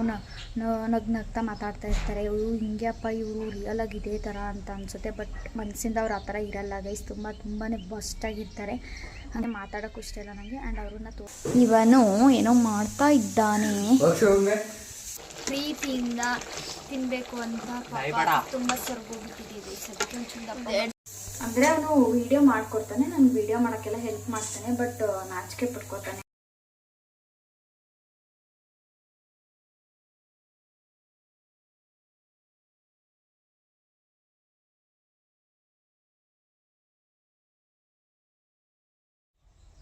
ನಗ್ತಾ ಮಾತಾಡ್ತಾ ಇರ್ತಾರೆ. ಇವರು ಹಿಂಗ್ಯಪ್ಪ ಇವರು ರಿಯಲ್ ಆಗಿ ಇದೇ ಥರ ಅಂತ ಅನಿಸುತ್ತೆ. ಬಟ್ ಮನಸ್ಸಿಂದ ಅವ್ರು ಆ ಥರ ಇರಲ್ಲ ಗೈಸ್. ತುಂಬಾ ಬೆಸ್ಟಾಗಿರ್ತಾರೆ. ಹಾಗೆ ಮಾತಾಡೋಕ್ಕೂ ಇಷ್ಟ ಇಲ್ಲ ನನಗೆ. ಆ್ಯಂಡ್ ಅವ್ರನ್ನ ಇವನು ಏನೋ ಮಾಡ್ತಾ ಇದ್ದಾನೆ, ಪ್ರೀತಿಯಿಂದ ತಿನ್ನಬೇಕು ಅಂತ. ತುಂಬ ಸೊರ್ಗೋಗ್ಬಿಟ್ಟಿದ್ದೀವಿ ಸದ್ಯಕ್ಕೆ ಒಂಚೂರು. ಅಂದರೆ ಅವನು ವಿಡಿಯೋ ಮಾಡ್ಕೊಡ್ತಾನೆ, ನಾನು ವಿಡಿಯೋ ಮಾಡೋಕ್ಕೆಲ್ಲ ಹೆಲ್ಪ್ ಮಾಡ್ತಾನೆ. ಬಟ್ ನಾಚಿಕೆ ಪಡ್ಕೊತಾನೆ.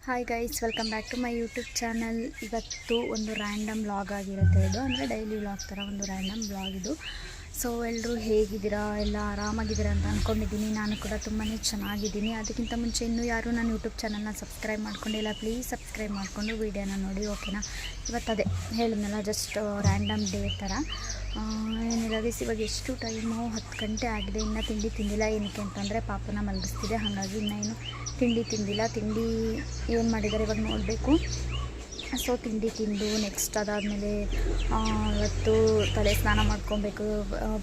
Hi guys, welcome back to my YouTube channel. ಇವತ್ತು ಒಂದು ರ್ಯಾಂಡಮ್ ವ್ಲಾಗ್ ಆಗಿರುತ್ತೆ ಇದು. ಅಂದರೆ ಡೈಲಿ ವ್ಲಾಗ್ ಥರ ಒಂದು ರ್ಯಾಂಡಮ್ ವ್ಲಾಗ್ ಇದು. ಸೊ ಎಲ್ಲರೂ ಹೇಗಿದ್ದೀರಾ, ಎಲ್ಲ ಆರಾಮಾಗಿದ್ದೀರಾ ಅಂತ ಅಂದ್ಕೊಂಡಿದ್ದೀನಿ. ನಾನು ಕೂಡ ತುಂಬಾ ಚೆನ್ನಾಗಿದ್ದೀನಿ. ಅದಕ್ಕಿಂತ ಮುಂಚೆ ಇನ್ನೂ ಯಾರು ನಾನು ಯೂಟ್ಯೂಬ್ ಚಾನಲ್ನ ಸಬ್ಸ್ಕ್ರೈಬ್ ಮಾಡ್ಕೊಂಡಿಲ್ಲ, ಪ್ಲೀಸ್ ಸಬ್ಸ್ಕ್ರೈಬ್ ಮಾಡಿಕೊಂಡು ವೀಡಿಯೋನ ನೋಡಿ, ಓಕೆನಾ. ಇವತ್ತು ಅದೇ ಹೇಳಿದ್ನಲ್ಲ, ಜಸ್ಟ್ ರ್ಯಾಂಡಮ್ ಡೇ ಥರ. ಏನಿಲ್ಲ ಗೈಸ್, ಇವಾಗ ಎಷ್ಟು ಟೈಮು 10 ಗಂಟೆ ಆಗಿದೆ. ಇನ್ನೂ ತಿಂಡಿ ತಿಂದಿಲ್ಲ. ಏನಕ್ಕೆ ಅಂತಂದರೆ ಪಾಪನ ಮಲಗಿಸ್ತಿದೆ, ಹಾಗಾಗಿ ಇನ್ನೇನು ತಿಂಡಿ ತಿಂದಿಲ್ಲ. ತಿಂಡಿ ಏನು ಮಾಡಿದ್ದಾರೆ ಇವಾಗ ನೋಡಬೇಕು. ಸೊ ತಿಂಡಿ ತಿಂದು ನೆಕ್ಸ್ಟ್ ಅದಾದಮೇಲೆ ಇವತ್ತು ತಲೆ ಸ್ನಾನ ಮಾಡ್ಕೊಬೇಕು,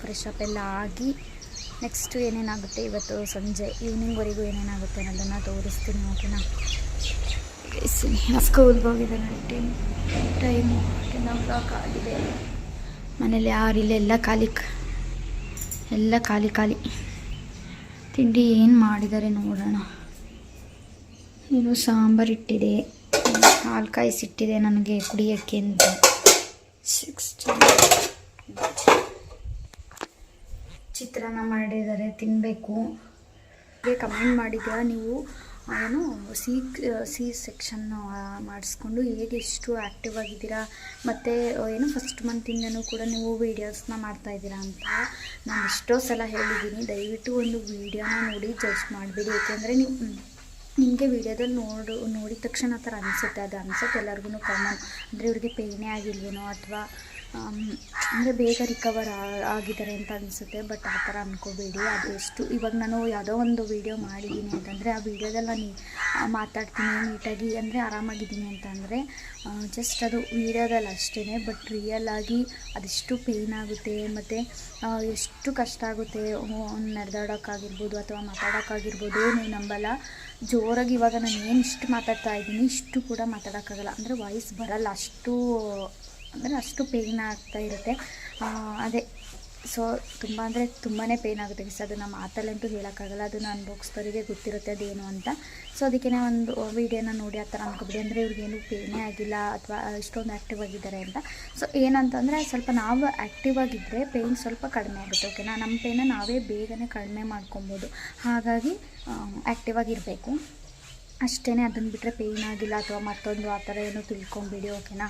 ಫ್ರೆಶ್ ಅಪ್ ಎಲ್ಲ ಆಗಿ ನೆಕ್ಸ್ಟು ಏನೇನಾಗುತ್ತೆ ಇವತ್ತು ಸಂಜೆ ಈವ್ನಿಂಗ್ವರೆಗೂ ಏನೇನಾಗುತ್ತೆ ಅನ್ನೋದನ್ನು ತೋರಿಸ್ತೀನಿ, ಓಕೆನಾ. ಸ್ಕೂಲ್ಗೆ ಹೋಗಿದೆ ನೋಡಿ, ಟೈಮು 10 o'clock ಆಗಿದೆ. ಮನೇಲಿ ಯಾರಿಲ್ಲ, ಎಲ್ಲ ಖಾಲಿ. ತಿಂಡಿ ಏನು ಮಾಡಿದ್ದಾರೆ ನೋಡೋಣ. ಇದು ಸಾಂಬಾರು ಇಟ್ಟಿದೆ, ಹಾಲು ಕಾಯಿಸಿಟ್ಟಿದೆ ನನಗೆ ಕುಡಿಯೋಕ್ಕೆ ಅಂತ. ಚಿತ್ರಾನ್ನ ಮಾಡಿದ್ದಾರೆ, ತಿನ್ನಬೇಕು. ಕಮೆಂಟ್ ಮಾಡಿದ್ದೀರಾ ನೀವು, ಏನು ಸಿ ಸೆಕ್ಷನ್ ಮಾಡಿಸ್ಕೊಂಡು ಹೇಗೆ ಎಷ್ಟು ಆ್ಯಕ್ಟಿವ್ ಆಗಿದ್ದೀರಾ, ಮತ್ತು ಏನು ಫಸ್ಟ್ ಮಂತಿಂದನೂ ಕೂಡ ನೀವು ವೀಡಿಯೋಸ್ನ ಮಾಡ್ತಾಯಿದ್ದೀರಾ ಅಂತ ನಾನು ಎಷ್ಟೋ ಸಲ ಹೇಳಿದ್ದೀನಿ. ದಯವಿಟ್ಟು ಒಂದು ವೀಡಿಯೋನ ನೋಡಿ ಜಡ್ಜ್ ಮಾಡಬೇಡಿ. ಏಕೆಂದರೆ ನಿಮಗೆ ವೀಡಿಯೋದಲ್ಲಿ ನೋಡಿದ ತಕ್ಷಣ ಆ ಥರ ಅನಿಸುತ್ತೆ, ಅದು ಅನಿಸುತ್ತೆ ಎಲ್ಲರಿಗೂ ಕಾಮನ್. ಅಂದರೆ ಇವ್ರಿಗೆ ಪೇಯ್ನೇ ಆಗಿಲ್ವೇನೋ, ಅಥವಾ ಅಂದರೆ ಬೇಗ ರಿಕವರ್ ಆಗಿದ್ದಾರೆ ಅಂತ ಅನಿಸುತ್ತೆ. ಬಟ್ ಆ ಥರ ಅಂದ್ಕೋಬೇಡಿ. ಅದೆಷ್ಟು ಇವಾಗ ನಾನು ಯಾವುದೋ ಒಂದು ವೀಡಿಯೋ ಮಾಡಿದ್ದೀನಿ ಅಂತಂದರೆ ಆ ವೀಡಿಯೋದಲ್ಲಿ ನಾನು ಮಾತಾಡ್ತೀನಿ ನೀಟಾಗಿ, ಅಂದರೆ ಆರಾಮಾಗಿದ್ದೀನಿ ಅಂತಂದರೆ ಜಸ್ಟ್ ಅದು ವೀಡಿಯೋದಲ್ಲಿ ಅಷ್ಟೇ. ಬಟ್ ರಿಯಲಾಗಿ ಅದೆಷ್ಟು ಪೇಯ್ನ್ ಆಗುತ್ತೆ, ಮತ್ತು ಎಷ್ಟು ಕಷ್ಟ ಆಗುತ್ತೆ ನಡೆದಾಡೋಕ್ಕಾಗಿರ್ಬೋದು ಅಥವಾ ಮಾತಾಡೋಕ್ಕಾಗಿರ್ಬೋದು. ನೀವು ನಂಬಲ್ಲ, ಜೋರಾಗಿ ಇವಾಗ ನಾನು ಏನು ಇಷ್ಟು ಮಾತಾಡ್ತಾ ಇದ್ದೀನಿ ಇಷ್ಟು ಕೂಡ ಮಾತಾಡೋಕ್ಕಾಗಲ್ಲ. ಅಂದರೆ ವಾಯ್ಸ್ ಬರಲ್ಲ, ಅಷ್ಟು ಪೇಯ್ನ್ ಆಗ್ತಾ ಇರುತ್ತೆ. ಅದೇ ಸೊ ತುಂಬಾ ಪೇಯ್ನ್ ಆಗುತ್ತೆ ಗೈಸ್. ಅದನ್ನು ಮಾತಲ್ಲಂತೂ ಹೇಳೋಕ್ಕಾಗಲ್ಲ, ಅದನ್ನು ಅನುಭವಿಸ್ದವರಿಗೆ ಗೊತ್ತಿರುತ್ತೆ ಅದೇನು ಅಂತ. ಸೊ ಅದಕ್ಕೆ ಒಂದು ವೀಡಿಯೋನ ನೋಡಿ ಆ ಥರ ಅಂದ್ಕೊಬಿಡಿ. ಅಂದರೆ ಇವ್ರಿಗೇನು ಪೇಯ್ನೇ ಆಗಿಲ್ಲ ಅಥವಾ ಇಷ್ಟೊಂದು ಆ್ಯಕ್ಟಿವ್ ಆಗಿದ್ದಾರೆ ಅಂತ. ಸೊ ಏನಂತಂದರೆ ಸ್ವಲ್ಪ ನಾವು ಆ್ಯಕ್ಟಿವ್ ಆಗಿದ್ದರೆ ಪೇಯ್ನ್ ಸ್ವಲ್ಪ ಕಡಿಮೆ ಆಗುತ್ತೆ, ಓಕೆನಾ. ನಮ್ಮ ಪೇಯ್ನ ನಾವೇ ಬೇಗನೆ ಕಡಿಮೆ ಮಾಡ್ಕೊಬೋದು. ಹಾಗಾಗಿ ಆ್ಯಕ್ಟಿವ್ ಆಗಿರಬೇಕು ಅಷ್ಟೇ. ಅದನ್ನು ಬಿಟ್ಟರೆ ಪೇಯ್ನ್ ಆಗಿಲ್ಲ ಅಥವಾ ಮತ್ತೊಂದು ಆ ಥರ ಏನೋ ತಿಳ್ಕೊಂಬಿಡಿ, ಓಕೆನಾ.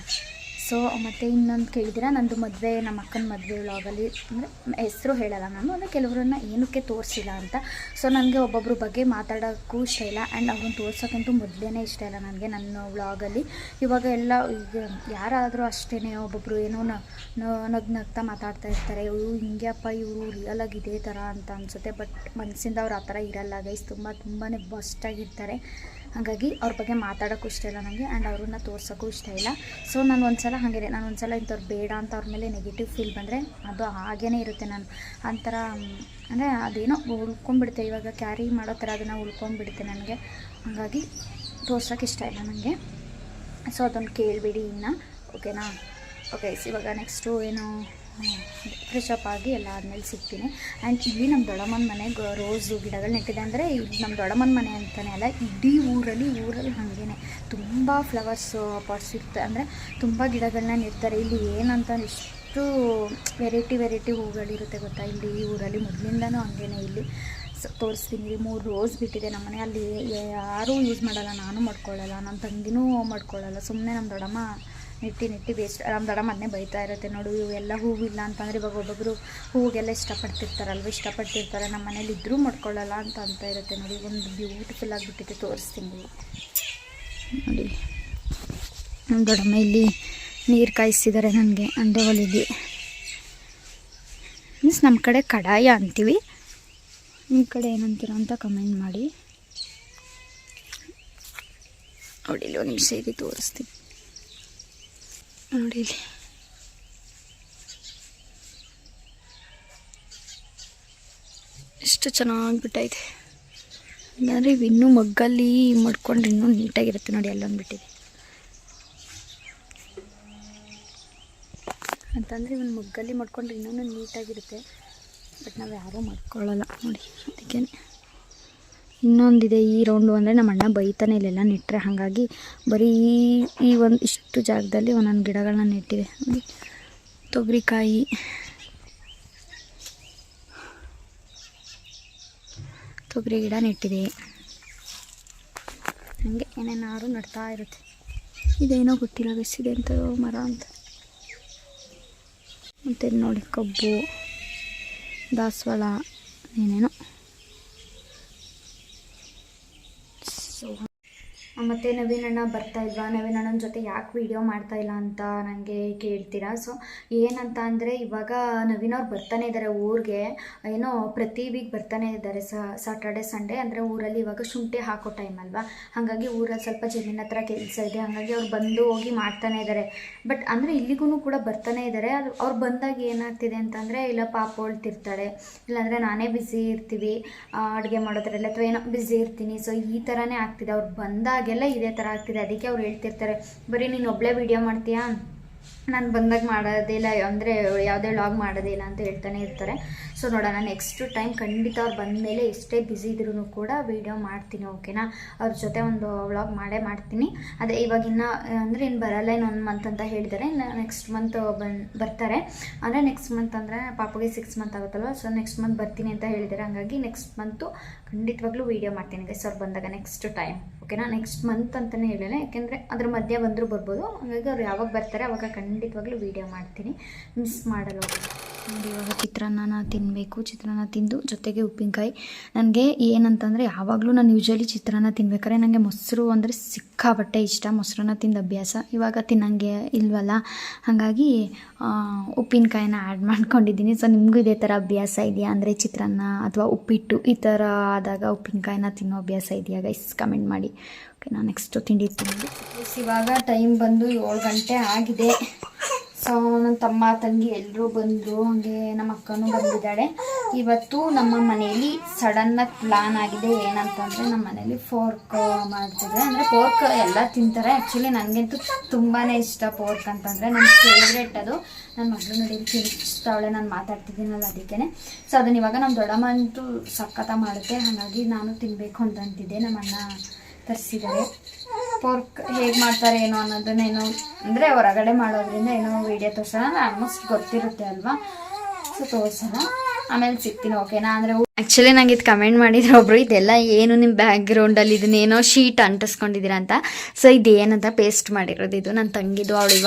ಸೊ ಮತ್ತು ಇನ್ನೊಂದು ಕೇಳಿದ್ದೀರಾ, ನಂದು ಮದುವೆ, ನಮ್ಮ ಅಕ್ಕನ ಮದುವೆ ವ್ಲಾಗಲ್ಲಿ, ಅಂದರೆ ಹೆಸರು ಹೇಳಲ್ಲ ನಾನು, ಅಂದರೆ ಕೆಲವರನ್ನ ಏನಕ್ಕೆ ತೋರಿಸಿಲ್ಲ ಅಂತ. ಸೊ ನನಗೆ ಒಬ್ಬೊಬ್ಬರ ಬಗ್ಗೆ ಮಾತಾಡೋಕ್ಕೂ ಇಷ್ಟ ಇಲ್ಲ, ಆ್ಯಂಡ್ ಅವ್ರನ್ನ ತೋರ್ಸೋಕ್ಕಂತೂ ಮೊದಲೇ ಇಷ್ಟ ಇಲ್ಲ ನನಗೆ ನನ್ನ ವ್ಲಾಗಲ್ಲಿ. ಇವಾಗ ಎಲ್ಲ ಈಗ ಯಾರಾದರೂ ಅಷ್ಟೇ, ಒಬ್ಬೊಬ್ಬರು ಏನೋ ನಗ್ತಾ ಮಾತಾಡ್ತಾ ಇರ್ತಾರೆ. ಇವರು ಹಿಂಗ್ಯಪ್ಪ ಇವರು ರಿಯಲ್ ಆಗಿ ಇದೇ ಥರ ಅಂತ ಅನಿಸುತ್ತೆ. ಬಟ್ ಮನಸ್ಸಿಂದ ಅವ್ರು ಆ ಥರ ಇರಲ್ಲ ಗೈಸ್. ತುಂಬಾ ಬೆಸ್ಟಾಗಿರ್ತಾರೆ. ಹಾಗಾಗಿ ಅವ್ರ ಬಗ್ಗೆ ಮಾತಾಡೋಕ್ಕೂ ಇಷ್ಟ ಇಲ್ಲ ನನಗೆ, ಆ್ಯಂಡ್ ಅವ್ರನ್ನ ತೋರ್ಸೋಕ್ಕೂ ಇಷ್ಟ ಇಲ್ಲ. ಸೊ ನಾನು ಒಂದ್ಸಲ ಇಂಥವ್ರು ಬೇಡ ಅಂತ ಅವ್ರ ಮೇಲೆ ನೆಗೆಟಿವ್ ಫೀಲ್ ಬಂದರೆ ಅದು ಹಾಗೇ ಇರುತ್ತೆ. ನಾನು ಒಂಥರ ಅಂದರೆ ಅದೇನೋ ಉಳ್ಕೊಂಡ್ಬಿಡುತ್ತೆ, ಇವಾಗ ಕ್ಯಾರಿ ಮಾಡೋ ಥರ ಅದನ್ನು ಉಳ್ಕೊಂಡ್ಬಿಡುತ್ತೆ ನನಗೆ. ಹಾಗಾಗಿ ತೋರ್ಸೋಕ್ಕೆ ಇಷ್ಟ ಇಲ್ಲ ನನಗೆ. ಸೊ ಅದನ್ನು ಕೇಳಿಬಿಡಿ ಇನ್ನು, ಓಕೆನಾ. ಓಕೆ, ಇವಾಗ ನೆಕ್ಸ್ಟು ಏನು ಫ್ರೆಶ್ ಅಪ್ ಆಗಿ ಎಲ್ಲ ಆದಮೇಲೆ ಸಿಗ್ತೀನಿ. ಆ್ಯಂಡ್ ಇಲ್ಲಿ ನಮ್ಮ ದೊಡ್ಡಮ್ಮನ ಮನೆ ರೋಸು ಗಿಡಗಳು ನೆಟ್ಟಿದೆ. ಅಂದರೆ ಇಲ್ಲಿ ನಮ್ಮ ದೊಡ್ಡಮ್ಮನ ಮನೆ ಅಂತಲೇ ಅಲ್ಲ, ಇಡೀ ಊರಲ್ಲಿ ಹಾಗೇ ತುಂಬ ಫ್ಲವರ್ಸ್ ಪಾಟ್ಸ್ ಇರುತ್ತೆ. ಅಂದರೆ ತುಂಬ ಗಿಡಗಳನ್ನ ನೆಡ್ತಾರೆ. ಇಲ್ಲಿ ಏನಂತ ಇಷ್ಟು ವೆರೈಟಿ ಹೂಗಳಿರುತ್ತೆ ಗೊತ್ತಾ ಇಲ್ಲಿ ಈ ಊರಲ್ಲಿ. ಮೊದಲಿಂದನೂ ಹಂಗೇ. ಇಲ್ಲಿ ತೋರಿಸ್ತೀನಿ, 3 ರೋಸ್ ಬಿಟ್ಟಿದೆ ನಮ್ಮ ಮನೆ. ಅಲ್ಲಿ ಯಾರೂ ಯೂಸ್ ಮಾಡಲ್ಲ, ನಾನು ಮಾಡ್ಕೊಳ್ಳಲ್ಲ, ನನ್ನ ತಂಗಿನೂ ಮಾಡ್ಕೊಳ್ಳಲ್ಲ. ಸುಮ್ಮನೆ ನಮ್ಮ ದೊಡ್ಡಮ್ಮ ನೆಟ್ಟಿ ವೇಸ್ಟ್. ನಮ್ಮ ದೊಡ್ಡಮ್ಮ ಅದನ್ನೇ ಬೈತಾ ಇರುತ್ತೆ, ನೋಡು ಇವೆಲ್ಲ ಹೂವಿಲ್ಲ ಅಂತಂದರೆ. ಇವಾಗ ಒಬ್ಬೊಬ್ಬರು ಹೂವಿಗೆಲ್ಲ ಇಷ್ಟಪಡ್ತಿರ್ತಾರೆ. ನಮ್ಮ ಮನೇಲಿ ಇದ್ದರೂ ಮಾಡ್ಕೊಳ್ಳಲ್ಲ ಅಂತ ಇರುತ್ತೆ. ನೋಡಿ ಒಂದು ಬ್ಯೂಟಿಫುಲ್ ಆಗಿಬಿಟ್ಟಿದೆ, ತೋರಿಸ್ತೀನಿ ನೋಡಿ. ನಮ್ಮ ದೊಡ್ಡಮ್ಮ ಇಲ್ಲಿ ನೀರು ಕಾಯಿಸಿದ್ದಾರೆ ನನಗೆ, ಅಂದರೆ ಒಲಿಗೆ. ಮೀನ್ಸ್ ನಮ್ಮ ಕಡೆ ಕಡಾಯ ಅಂತೀವಿ, ನಿಮ್ಮ ಕಡೆ ಏನಂತೀರ ಅಂತ ಕಮೆಂಟ್ ಮಾಡಿ. ನೋಡಿ ಇಲ್ಲಿ ಒಂದು ನಿಮಿಷ ಇದೆ, ತೋರಿಸ್ತೀನಿ ನೋಡಿ. ಇಲ್ಲಿ ಎಷ್ಟು ಚೆನ್ನಾಗಿ ಬಿಟ್ಟೈತೆ. ಅಂದರೆ ಇನ್ನೂ ಮಗ್ಗಲ್ಲಿ ಮಡ್ಕೊಂಡ್ರೆ ಇನ್ನೂ ನೀಟಾಗಿರುತ್ತೆ ನೋಡಿ. ಅಲ್ಲೊಂದು ಬಿಟ್ಟಿದೆ ಅಂತಂದರೆ ಇವನು ಮಗ್ಗಲ್ಲಿ ಮಡ್ಕೊಂಡ್ರೆ ಇನ್ನೂ ನೀಟಾಗಿರುತ್ತೆ. ಬಟ್ ನಾವು ಯಾರೂ ಮಾಡ್ಕೊಳ್ಳಲ್ಲ ನೋಡಿ. ಅದಕ್ಕೆ ಇನ್ನೊಂದಿದೆ ಈ ರೌಂಡು. ಅಂದರೆ ನಮ್ಮ ಅಣ್ಣ ಬೈತಾನೆ ಇಲ್ಲೆಲ್ಲ ನೆಟ್ಟರೆ, ಹಾಗಾಗಿ ಬರೀ ಈ ಒಂದು ಇಷ್ಟು ಜಾಗದಲ್ಲಿ ಒಂದೊಂದು ಗಿಡಗಳನ್ನ ನೆಟ್ಟಿದೆ ನೋಡಿ. ತೊಗರಿಕಾಯಿ, ತೊಗರಿ ಗಿಡ ನೆಟ್ಟಿದೆ. ಹಾಗೆ ಏನೇನಾದ್ರು ನಡ್ತಾ ಇರುತ್ತೆ. ಇದೇನೋ ಗೊತ್ತಿಲ್ಲ ಬೆಸಿದೆ ಅಂತ ಮರ ಅಂತ. ಮತ್ತು ನೋಡಿ ಕಬ್ಬು, ದಾಸವಾಳ, ಏನೇನೋ. ಸೊ ಮತ್ತು ನವೀನ್ ಅಣ್ಣ ಬರ್ತಾ ಇಲ್ವಾ, ನವೀನ್ ಅಣ್ಣನ ಜೊತೆ ಯಾಕೆ ವೀಡಿಯೋ ಮಾಡ್ತಾಯಿಲ್ಲ ಅಂತ ನನಗೆ ಕೇಳ್ತೀರಾ. ಸೊ ಏನಂತ ಅಂದರೆ ಇವಾಗ ನವೀನ್ ಅವ್ರು ಬರ್ತಾನೆ ಇದ್ದಾರೆ ಊರಿಗೆ. ಏನೋ ಪ್ರತಿ ವೀಕ್ ಬರ್ತಾನೆ ಇದ್ದಾರೆ ಸಾಟರ್ಡೆ ಸಂಡೇ. ಅಂದರೆ ಊರಲ್ಲಿ ಇವಾಗ ಶುಂಠಿ ಹಾಕೋ ಟೈಮ್ ಅಲ್ವಾ, ಹಾಗಾಗಿ ಊರಲ್ಲಿ ಸ್ವಲ್ಪ ಜಮೀನ್ ಹತ್ರ ಕೆಲಸ ಇದೆ. ಹಾಗಾಗಿ ಅವ್ರು ಬಂದು ಹೋಗಿ ಮಾಡ್ತಾನೆ ಇದ್ದಾರೆ. ಬಟ್ ಅಂದರೆ ಇಲ್ಲಿಗೂ ಕೂಡ ಬರ್ತಾನೆ ಇದ್ದಾರೆ. ಅದು ಅವ್ರು ಬಂದಾಗ ಏನಾಗ್ತಿದೆ ಅಂತಂದರೆ, ಇಲ್ಲ ಪಾಪ ಹೊಳ್ತಿರ್ತಾಳೆ, ಇಲ್ಲಾಂದರೆ ನಾನೇ ಬ್ಯುಸಿ ಇರ್ತೀವಿ ಅಡುಗೆ ಮಾಡೋದ್ರಲ್ಲಿ, ಅಥವಾ ಏನೋ ಬ್ಯುಸಿ ಇರ್ತೀನಿ. ಸೊ ಈ ಥರನೇ ಆಗ್ತಿದೆ. ಅವ್ರು ಬಂದಾಗ ಇದೇ ಥರ ಆಗ್ತಿದೆ. ಅದಕ್ಕೆ ಅವ್ರು ಹೇಳ್ತಿರ್ತಾರೆ, ಬರೀ ನೀನು ಒಬ್ಬಳೇ ವೀಡಿಯೋ ಮಾಡ್ತೀಯಾ, ನಾನು ಬಂದಾಗ ಮಾಡೋದೇ ಇಲ್ಲ, ಅಂದರೆ ಯಾವುದೇ ವ್ಲಾಗ್ ಮಾಡೋದೇ ಇಲ್ಲ ಅಂತ ಹೇಳ್ತಾನೆ ಇರ್ತಾರೆ. ಸೊ ನೋಡೋಣ, ನೆಕ್ಸ್ಟ್ ಟೈಮ್ ಖಂಡಿತ ಅವ್ರು ಬಂದಮೇಲೆ ಎಷ್ಟೇ ಬ್ಯುಸಿ ಇದ್ರೂ ಕೂಡ ವೀಡಿಯೋ ಮಾಡ್ತೀನಿ, ಓಕೆನಾ. ಅವ್ರ ಜೊತೆ ಒಂದು ವ್ಲಾಗ್ ಮಾಡ್ತೀನಿ. ಅದೇ ಇವಾಗಿನ್ನ ಅಂದರೆ ಇನ್ನು ಬರಲ್ಲ, ಇನ್ನೊಂದು ಮಂತ್ ಅಂತ ಹೇಳಿದ್ದಾರೆ. ನೆಕ್ಸ್ಟ್ ಮಂತ್ ಬರ್ತಾರೆ. ಅಂದರೆ ನೆಕ್ಸ್ಟ್ ಮಂತ್ ಅಂದರೆ ಪಾಪಗೆ 6 ಮಂತ್ ಆಗುತ್ತಲ್ವ. ಸೊ ನೆಕ್ಸ್ಟ್ ಮಂತ್ ಬರ್ತೀನಿ ಅಂತ ಹೇಳಿದ್ದಾರೆ. ಹಾಗಾಗಿ ನೆಕ್ಸ್ಟ್ ಮಂತು ಖಂಡಿತವಾಗ್ಲೂ ವೀಡಿಯೋ ಮಾಡ್ತೀನಿ ಗೈಸ್ ಅವ್ರು ಬಂದಾಗ, ನೆಕ್ಸ್ಟ್ ಟೈಮ್, ಓಕೆನಾ. ನೆಕ್ಸ್ಟ್ ಮಂತ್ ಅಂತಲೇ ಹೇಳಿಲ್ಲ, ಯಾಕೆಂದರೆ ಅದ್ರ ಮಧ್ಯೆ ಬಂದರೂ ಬರ್ಬೋದು. ಹಾಗಾಗಿ ಅವ್ರು ಯಾವಾಗ ಬರ್ತಾರೆ ಅವಾಗ ಖಂಡಿತವಾಗ್ಲೂ ವೀಡಿಯೋ ಮಾಡ್ತೀನಿ, ಮಿಸ್ ಮಾಡಲ್ಲ. ನೋಡಿ ಇವಾಗ ಚಿತ್ರಾನ್ನ ತಿನ್ನಬೇಕು. ಚಿತ್ರಾನ್ನ ತಿಂದು ಜೊತೆಗೆ ಉಪ್ಪಿನಕಾಯಿ. ನನಗೆ ಏನಂತಂದರೆ ಯಾವಾಗಲೂ ನಾನು ಯೂಶ್ವಲಿ ಚಿತ್ರಾನ್ನ ತಿನ್ಬೇಕಾದ್ರೆ ನನಗೆ ಮೊಸರು ಅಂದರೆ ಸಿಕ್ಕಾಪಟ್ಟೆ ಇಷ್ಟ. ಮೊಸರನ್ನ ತಿಂದು ಅಭ್ಯಾಸ, ಇವಾಗ ತಿನ್ನಂಗೆ ಇಲ್ವಲ್ಲ, ಹಾಗಾಗಿ ಉಪ್ಪಿನಕಾಯಿನ ಆ್ಯಡ್ ಮಾಡ್ಕೊಂಡಿದ್ದೀನಿ. ಸೊ ನಿಮಗೂ ಇದೇ ಥರ ಅಭ್ಯಾಸ ಇದೆಯಾ, ಅಂದರೆ ಚಿತ್ರಾನ್ನ ಅಥವಾ ಉಪ್ಪಿಟ್ಟು ಈ ಥರ ಆದಾಗ ಉಪ್ಪಿನಕಾಯಿನ ತಿನ್ನೋ ಅಭ್ಯಾಸ ಇದೆಯಾ ಗೈಸ್, ಕಮೆಂಟ್ ಮಾಡಿ. ಓಕೆ, ನಾನು ನೆಕ್ಸ್ಟು ತಿಂಡಿ ತಿಂದು. ಇವಾಗ ಟೈಮ್ ಬಂದು 7 ಗಂಟೆ ಆಗಿದೆ. ಸೊ ನನ್ನ ತಮ್ಮ ತಂಗಿ ಎಲ್ಲರೂ ಬಂದರು, ಹಾಗೆ ನಮ್ಮ ಅಕ್ಕನೂ ಬಂದಿದ್ದಾಳೆ. ಇವತ್ತು ನಮ್ಮ ಮನೆಯಲ್ಲಿ ಸಡನ್ನಾಗಿ ಪ್ಲಾನ್ ಆಗಿದೆ. ಏನಂತಂದರೆ ನಮ್ಮ ಮನೇಲಿ ಫೋರ್ಕ್ ಮಾಡ್ತಿದ್ದಾರೆ. ಅಂದರೆ ಪೋರ್ಕ್ ಎಲ್ಲ ತಿಂತಾರೆ. ಆ್ಯಕ್ಚುಲಿ ನನಗಂತೂ ತುಂಬಾ ಇಷ್ಟ ಪೋರ್ಕ್ ಅಂತಂದರೆ, ನನ್ನ ಫೇವ್ರೇಟ್ ಅದು. ನನ್ನ ಮಗಳು ನೋಡಿ ತಿನ್ನಿಸ್ತಾವಳೆ, ನಾನು ಮಾತಾಡ್ತಿದ್ದೀನಲ್ಲ ಅದಕ್ಕೇ. ಸೊ ಅದನ್ನ ಇವಾಗ ನಮ್ಮ ದೊಡ್ಡಮ್ಮ ಅಂತೂ ಸಖತ್ತ ಮಾಡುತ್ತೆ, ಹಾಗಾಗಿ ನಾನು ತಿನ್ನಬೇಕು ಅಂತ ಅಂತಿದ್ದೆ. ನಮ್ಮ ಅಣ್ಣ ತರಿಸಿದ್ದಾರೆ. ಪೋರ್ಕ್ ಹೇಗೆ ಮಾಡ್ತಾರೆ ಏನೋ ಅನ್ನೋದನ್ನೇನೋ, ಅಂದರೆ ಹೊರಗಡೆ ಮಾಡೋದ್ರಿಂದ ಏನೋ ವೀಡಿಯೋ ತೋರಿಸೋಣ, ಆಲ್ಮೋಸ್ಟ್ ಗೊತ್ತಿರುತ್ತೆ ಅಲ್ವಾ. ಸೊ ತೋರಿಸೋಣ, ಆಮೇಲೆ ಸಿಗ್ತೀನಿ, ಓಕೆನಾ. ಅಂದರೆ ಆ್ಯಕ್ಚುಲಿ ನಂಗೆ ಇದು ಕಮೆಂಟ್ ಮಾಡಿದ್ರು ಒಬ್ಬರು, ಇದೆಲ್ಲ ಏನು ನಿಮ್ಮ ಬ್ಯಾಕ್ಗ್ರೌಂಡಲ್ಲಿ ಇದನ್ನೇನೋ ಶೀಟ್ ಅಂಟಿಸ್ಕೊಂಡಿದ್ದೀರಾ ಅಂತ. ಸೊ ಇದೇನಂತ ಪೇಸ್ಟ್ ಮಾಡಿರೋದು, ಇದು ನನ್ನ ತಂಗಿದು. ಅವಳು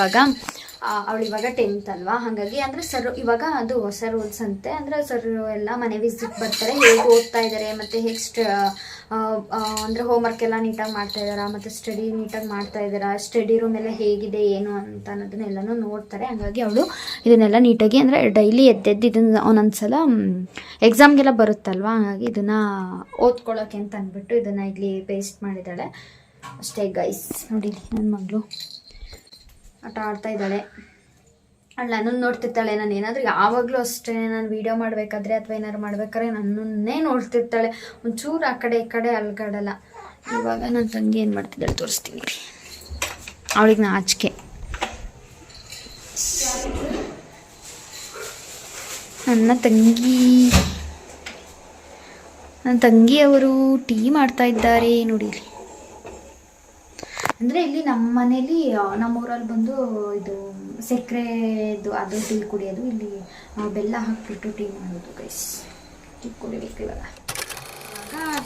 ಇವಾಗ 10th ಅಲ್ವಾ, ಹಾಗಾಗಿ ಅಂದರೆ ಸರ್ ಇವಾಗ ಅದು ಹೊಸ ರೂಲ್ಸ್ ಅಂತೆ. ಅಂದರೆ ಸರ್ ಎಲ್ಲ ಮನೆ ವಿಸಿಟ್ ಬರ್ತಾರೆ, ಹೇಗೆ ಓದ್ತಾ ಇದ್ದಾರೆ ಮತ್ತು ಹೇಗೆ ಅಂದರೆ ಹೋಮ್ವರ್ಕ್ ಎಲ್ಲ ನೀಟಾಗಿ ಮಾಡ್ತಾ ಇದ್ದಾರಾ, ಮತ್ತು ಸ್ಟಡಿ ನೀಟಾಗಿ ಮಾಡ್ತಾ ಇದ್ದಾರಾ, ಸ್ಟಡಿ ರೂಮ್ ಎಲ್ಲ ಹೇಗಿದೆ ಏನು ಅಂತ ಅನ್ನೋದನ್ನೆಲ್ಲನೂ ನೋಡ್ತಾರೆ. ಹಾಗಾಗಿ ಅವಳು ಇದನ್ನೆಲ್ಲ ನೀಟಾಗಿ, ಅಂದರೆ ಡೈಲಿ ಎದ್ದೆದ್ದು ಇದನ್ನು ಒಂದೊಂದ್ಸಲ ಎಕ್ಸಾಮ್ಗೆಲ್ಲ ಬರುತ್ತಲ್ವ, ಹಾಗಾಗಿ ಇದನ್ನು ಓದ್ಕೊಳ್ಳೋಕ್ಕೆ ಅಂತ ಅಂದ್ಬಿಟ್ಟು ಇದನ್ನು ಇಲ್ಲಿ ಪೇಸ್ಟ್ ಮಾಡಿದ್ದಾಳೆ ಅಷ್ಟೇ ಗೈಸ್. ನೋಡಿ ನನ್ನ ಮಗಳು ಆಟ ಆಡ್ತಾ ಇದ್ದಾಳೆ. ಅವಳು ನನ್ನನ್ನು ನೋಡ್ತಿರ್ತಾಳೆ. ನಾನು ಏನಾದರೂ ಯಾವಾಗಲೂ ಅಷ್ಟೇ, ನಾನು ವೀಡಿಯೋ ಮಾಡಬೇಕಾದ್ರೆ ಅಥವಾ ಏನಾದ್ರು ಮಾಡ್ಬೇಕಾದ್ರೆ ನನ್ನನ್ನೇ ನೋಡ್ತಿರ್ತಾಳೆ. ಒಂಚೂರು ಆ ಕಡೆ ಈ ಕಡೆ ಅಲ್ಗಾಡಲ್ಲ. ಇವಾಗ ನನ್ನ ತಂಗಿ ಏನು ಮಾಡ್ತಿದ್ದಾಳೆ ತೋರಿಸ್ತೀನಿ. ಅವಳಿಗೆ ನಾಚಿಕೆ. ನನ್ನ ತಂಗಿಯವರು ಟೀ ಮಾಡ್ತಾ ಇದ್ದಾರೆ ನೋಡಿ. ಅಂದರೆ ಇಲ್ಲಿ ನಮ್ಮ ಮನೇಲಿ ನಮ್ಮೂರಲ್ಲಿ ಬಂದು ಇದು ಸಕ್ಕರೆದು ಅದು ಟೀ ಕುಡಿಯೋದು, ಇಲ್ಲಿ ಬೆಲ್ಲ ಹಾಕಿಬಿಟ್ಟು ಟೀ ಮಾಡೋದು ಗೈಸ್. ಟೀ ಕುಡಿಬೇಕು ಇವಾಗ.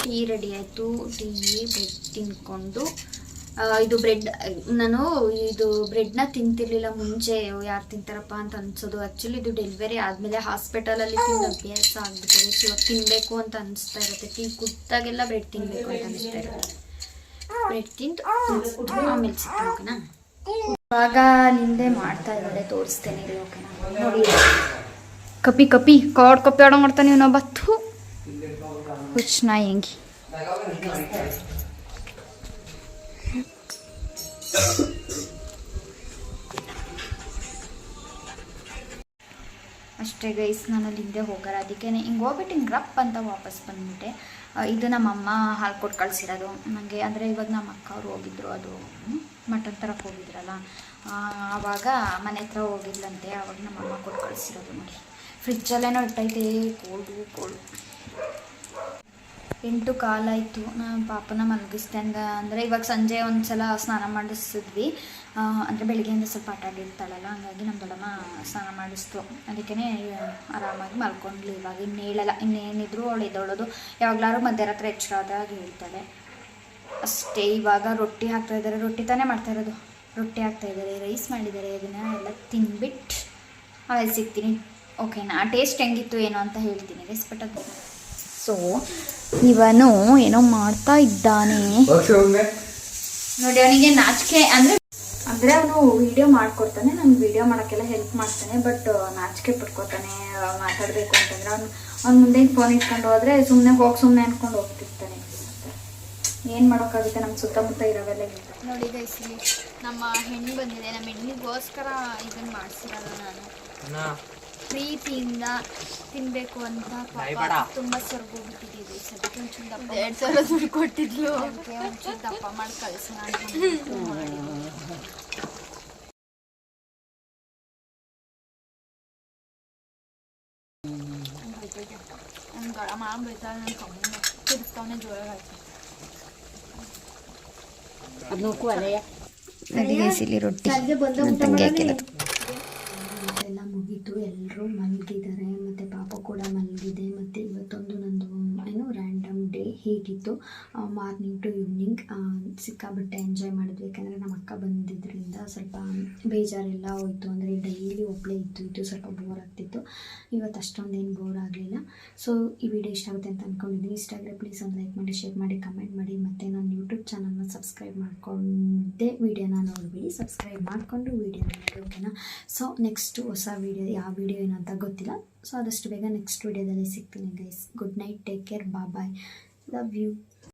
ಟೀ ರೆಡಿ ಆಯಿತು. ಟೀ ಬ್ರೆಡ್ ತಿನ್ಕೊಂಡು, ಇದು ಬ್ರೆಡ್, ನಾನು ಇದು ಬ್ರೆಡ್ನ ತಿಂತಿರ್ಲಿಲ್ಲ ಮುಂಚೆ. ಯಾರು ತಿಂತಾರಪ್ಪ ಅಂತ ಅನ್ಸೋದು. ಆ್ಯಕ್ಚುಲಿ ಇದು ಡೆಲಿವರಿ ಆದಮೇಲೆ ಹಾಸ್ಪಿಟಲಲ್ಲಿ ತಿಂದು ಅಭ್ಯಾಸ ಆಗಿಬಿಟ್ಟಿದೆ. ಇವಾಗ ತಿನ್ನಬೇಕು ಅಂತ ಅನಿಸ್ತಾ ಇರುತ್ತೆ. ಟೀ ಕುಟ್ಟಾಗೆಲ್ಲ ಬ್ರೆಡ್ ತಿನ್ನಬೇಕು ಅಂತ ಅನಿಸ್ತಾ ಇರುತ್ತೆ. ಬ್ರೆಡ್ ತಿಂದು ಆಮೇಲೆ ಸಿಗ್ತೀನಿ, ಓಕೆನಾ. ಇವಾಗ ನಿಂದೆ ಮಾಡ್ತಾ ಇದ್ದಾಳೆ, ತೋರಿಸ್ತೇನೆ ರೀ, ಓಕೆನಾ. ನೋಡಿ ಕಪಿ ಕಾಡ್ ಆಡೋ ಮಾಡ್ತಾನೆ ಇವನು. ಬತ್ತು ಹುಚ್ಚ ಹೆಂಗಿ ಅಷ್ಟೇ ಗೈಸ್, ನಾನು ಅಲ್ಲಿ ಹಿಂದೆ ಹೋಗಾರ, ಅದಕ್ಕೆ ಹಿಂಗೆ ಹೋಗ್ಬಿಟ್ಟು ಹಿಂಗೆ ರಪ್ ಅಂತ ವಾಪಸ್ ಬಂದುಬಿಟ್ಟೆ. ಇದು ನಮ್ಮಮ್ಮ ಹಾಲು ಕೊಟ್ಟು ಕಳಿಸಿರೋದು ನನಗೆ. ಅಂದರೆ ಇವಾಗ ನಮ್ಮ ಅಕ್ಕ ಅವ್ರು ಹೋಗಿದ್ರು, ಅದು ಮಟನ್ ತರಕ್ಕೆ ಹೋಗಿದ್ರಲ್ಲ, ಆವಾಗ ಮನೆ ಹತ್ರ ಹೋಗಿದ್ಲಂತೆ, ಆವಾಗ ನಮ್ಮಮ್ಮ ಕೊಟ್ಟು ಕಳಿಸಿರೋದು ನೋಡಿ. ಫ್ರಿಜ್ಜಲ್ಲೇನೋ ಇಟ್ಟೈತೆ, ಕೋಲ್ಡು. 8:15 ಆಯಿತು. ನಾನು ಪಾಪನ ಮಲಗಿಸ್ದೆ ಅಂದರೆ ಇವಾಗ ಸಂಜೆ ಒಂದು ಸಲ ಸ್ನಾನ ಮಾಡಿಸಿದ್ವಿ. ಅಂದರೆ ಬೆಳಿಗ್ಗೆಯಿಂದ ಸ್ವಲ್ಪ ಆಟ ಆಡಿರ್ತಾಳಲ್ಲ, ಹಂಗಾಗಿ ನಮ್ಮ ದೊಡ್ಡಮ್ಮ ಸ್ನಾನ ಮಾಡಿಸ್ತು. ಅದಕ್ಕೇ ಆರಾಮಾಗಿ ಮಲ್ಕೊಂಡ್ಲಿ. ಇವಾಗ ಇನ್ನೇಳಲ್ಲ, ಇನ್ನೇನಿದ್ರು ಅವಳು ಎದ್ದೊಳೋದು ಯಾವಾಗಲಾರು ಮಧ್ಯರಾತ್ರಿ ಎಚ್ಚರ ಆದಾಗ ಹೇಳ್ತಾಳೆ ಅಷ್ಟೇ. ಇವಾಗ ರೊಟ್ಟಿ ಹಾಕ್ತಾಯಿದ್ದಾರೆ, ರೊಟ್ಟಿ ತಾನೇ ಮಾಡ್ತಾಯಿರೋದು, ರೊಟ್ಟಿ ಹಾಕ್ತಾಯಿದ್ದಾರೆ, ರೈಸ್ ಮಾಡಿದ್ದಾರೆ. ಅದನ್ನು ಎಲ್ಲ ತಿನ್ಬಿಟ್ಟು ಆಮೇಲೆ ಸಿಗ್ತೀನಿ, ಓಕೆನಾ? ಟೇಸ್ಟ್ ಹೆಂಗಿತ್ತು ಏನೋ ಅಂತ ಹೇಳ್ತೀನಿ ಗೈಸ್. ಬಟ್ ಅದು ಸೊ ಇವನು ಏನೋ ಮಾಡ್ತಾ ಇದ್ದಾನೆ ನೋಡಿ. ಅವನಿಗೆ ನಾಚಿಕೆ ಅಂದರೆ ಅವನು ವಿಡಿಯೋ ಮಾಡ್ಕೊಡ್ತಾನೆ, ನಂಗೆ ವಿಡಿಯೋ ಮಾಡೋಕ್ಕೆಲ್ಲ ಹೆಲ್ಪ್ ಮಾಡ್ತಾನೆ. ಬಟ್ ನಾಚಿಕೆ ಪಡ್ಕೊತಾನೆ ಮಾತಾಡಬೇಕು ಅಂತಂದರೆ. ಅವ್ನು ಮುಂದೆ ಫೋನ್ ಇಟ್ಕೊಂಡು ಹೋದರೆ ಸುಮ್ಮನೆ ಅಂದ್ಕೊಂಡು ಹೋಗ್ತಿರ್ತಾನೆ. ಏನು ಮಾಡೋಕ್ಕಾಗುತ್ತೆ, ನಮ್ಮ ಸುತ್ತಮುತ್ತ ಇರೋವೆಲ್ಲ ನೋಡಿ ಗೈಸ್. ನಮ್ಮ ಹೆಣ್ಣು ಬಂದಿದೆ, ನಮ್ಮ ಹೆಣ್ಣಿಗೋಸ್ಕರ ಇದನ್ನು ಮಾಡಿಸಿರೋದು ನಾನು. ಪ್ರೀತಿಯಿಂದ ತಿನ್ನಬೇಕು ಅಂತ ತುಂಬ ಸೊರ್ಗೋಗ್ಬಿಟ್ಟಿದ್ದೀವಿ. ಅದಕ್ಕೆ ಒಂಚೂರು ದಪ್ಪ 2,000 ದುಡ್ಡು ಕೊಟ್ಟಿದ್ಲು, ಅದಕ್ಕೆ ಒಂಚೂರು ದಪ್ಪ ಮಾಡಿ ಕಳಿಸೋಣ ಅಂತ ಒಂದು ದೊಡ್ಡ ಮಾಮ ಬೈತಾಳೆ, ನನ್ನ ಕಮ್ಮಿ ತಿರ್ಸ್ತಾವನೆ ಜೋರಾಗಿ. ಇಲ್ಲಿ ರೊಟ್ಟಿ ತಂಗಿ ಹಾಕಿರೋದು ಎಲ್ಲ ಮುಗೀತು. ಎಲ್ಲರೂ ಮಲಗಿದ್ದಾರೆ, ಮತ್ತು ಪಾಪ ಕೂಡ ಮಲಗಿದೆ. ಮತ್ತು ಇವತ್ತೊಂದು ನಂದು ಏನು ರ್ಯಾಂಡಮ್ ಡೇ ಹೀಗಿತ್ತು. ಮಾರ್ನಿಂಗ್ ಟು ಈವ್ನಿಂಗ್ ಸಿಕ್ಕಾಬಟ್ಟೆ ಎಂಜಾಯ್ ಮಾಡಿದ್ವಿ. ಯಾಕಂದರೆ ನಮ್ಮ ಅಕ್ಕ ಬಂದಿದ್ದರಿಂದ ಸ್ವಲ್ಪ ಬೇಜಾರೆಲ್ಲ ಹೋಯಿತು. ಅಂದರೆ ಡೈಲಿ ಒಬ್ಬಳೇ ಇದ್ದು ಸ್ವಲ್ಪ ಬೋರ್ ಆಗ್ತಿತ್ತು. ಇವತ್ತು ಅಷ್ಟೊಂದೇನು ಬೋರ್ ಆಗಲಿಲ್ಲ. ಸೊ ಈ ವಿಡಿಯೋ ಇಷ್ಟ ಆಗುತ್ತೆ ಅಂತ ಅಂದ್ಕೊಂಡಿದ್ದೀನಿ. ಇಷ್ಟ ಆದರೆ ಪ್ಲೀಸ್ ಒಂದು ಲೈಕ್ ಮಾಡಿ, ಶೇರ್ ಮಾಡಿ, ಕಮೆಂಟ್ ಮಾಡಿ. ಮತ್ತು ನನ್ನ ಯೂಟ್ಯೂಬ್ ಚಾನಲ್ನ ಸಬ್ಸ್ಕ್ರೈಬ್ ಮಾಡಿಕೊಂಡೆ ವಿಡಿಯೋನ ನೋಡಿಬಿಡಿ. ಸಬ್ಸ್ಕ್ರೈಬ್ ಮಾಡಿಕೊಂಡು ವಿಡಿಯೋ ನೋಡಿ, ಓಕೆನಾ? ಸೊ ನೆಕ್ಸ್ಟು ಹೊಸ ವಿಡಿಯೋ, ಯಾವ ವಿಡಿಯೋ ಏನು ಅಂತ ಗೊತ್ತಿಲ್ಲ. ಸೊ ಆದಷ್ಟು ಬೇಗ ನೆಕ್ಸ್ಟ್ ವಿಡಿಯೋದಲ್ಲಿ ಸಿಗ್ತೀನಿ guys. Good night, take care, bye, love you.